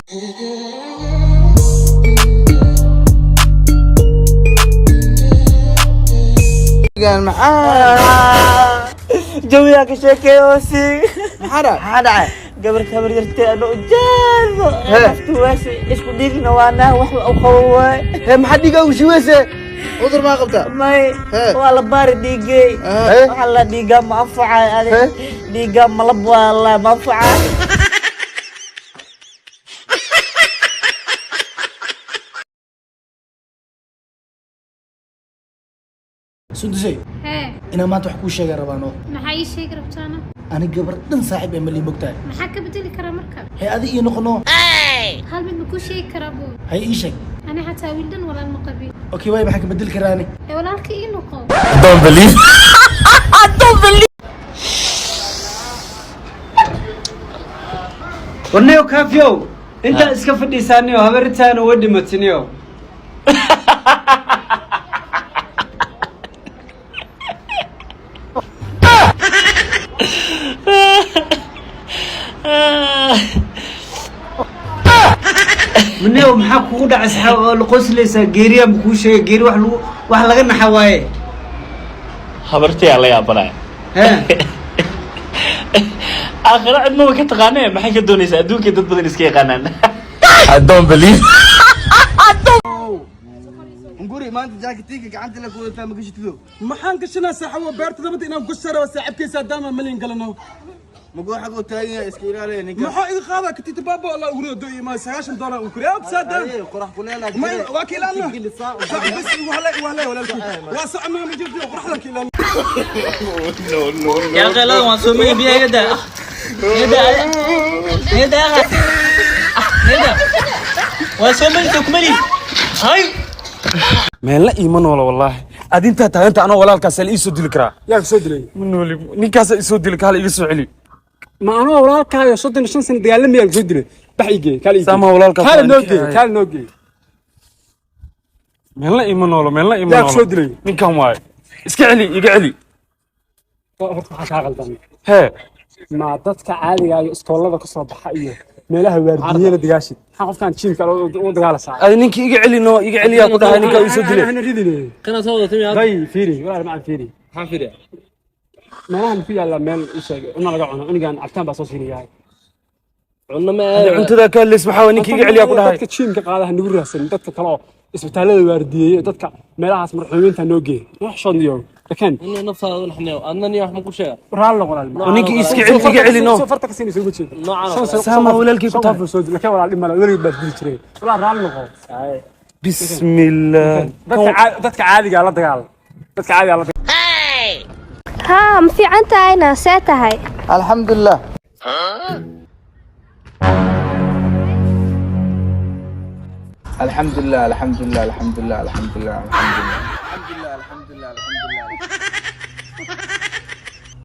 قال معاه جوياك شكيوسي حرام هذا قبل كبر يرتي أنا أجال مفتوسي إيش بديك نوانا وحو أو خوي ما حد يقوي شو ويسه عذر ما قبته ماي والله بارد ديجي والله ديجا منفعة ديجا ملب والله منفعة سدسي أنا ما تحكوا شيء ربانو maxaa ii sheegi rabtaana أنا قبردن صاحب إملي بقتاي maxaa ka bedeli karaa marka هي هذه إيه نقنو hal mid ma ku sheegi karaa buu هي إيه شيء ani xataa wiildan walaal ma qabin أوكي باي بحكي بدل كراني ee walaalka ii noqo Don't believe ونيو كافيو انت اسكفدي سانيو هبرتان ودي متنيو منيو maxaa kugu dhacay qosleysa geeriya ku sheegay geeri wax laga naxawaaye habartii alla yaabanay aakhira cid ma ka taqaanay maxay ka doonaysaa adduunka dad badan iska yaqaanaan I don't believe nguri maanta jaakitiga gacanta la kuwada ma gashitdo maxaan gashanaa saaxibo beerta dabada inaan gasharo saaxiibkiisa daama malin galano mago xago taagan iska ilaaliya ninka maxaa iga qaada katita baaba Allah ugu reedo ima $90 u kuriya absaadan qorax kuleela ma wakiilana bas wala waa socno ma jirto qorax la kiilan يا أخي لا ما سومي بيا يدا يدا يدا يدا وسومي تكملي هاي meel la iiman wala wallahi adinta taaganta anoo walaalkaas la isoo dili karaa yaa soo dilay manoli ninkaas isoo dili kala iga soo celi ma anoo walaalkaayo 35 sano dagaalamay soo dilay baxige kala sama walaalkaas kala nooge meel la iiman wala yaa soo dilay ninkan waay iska celi iga celi horta waxa ka qaldan ma dadka caadiga ah iskoolada ka soo baxa iyo meelaha waardiyada dagaashid waxa qofkan jiimka oo dagaalasa ay ninkii iga celino iga celiya ku dhahay ninka uu soo dilay ana ridine kana soo wadatay bay fiiri walaal ma fiiri ha fiiri meelahan ku yaala meel isheeg una laga cuno unigan aftaan baa soo siinaya cunno ma cuntada ka lees waxa ninkii iga celiya ku dhahay dadka jiimka qaadaha nagu raadsan dadka kale oo isbitaalada waardiyay dadka meelahaas marxuuminta noo geey wax shodiyo لكن إنه نفسه نحن أنني أحمد كل شيء رال قلال ونيجي يسكع علينا فرتك سيني سوي شيء سامع ولا الكي كتاب سود لكن ولا ما ولا بدل شيء ولا رال نقو بسم الله دتك عادي قال دغال دتك عادي قال ها ما في عنتا عينا ساعتها هاي الحمد لله الحمد لله الحمد لله الحمد لله الحمد لله الحمد لله الحمد لله الحمد لله الحمد لله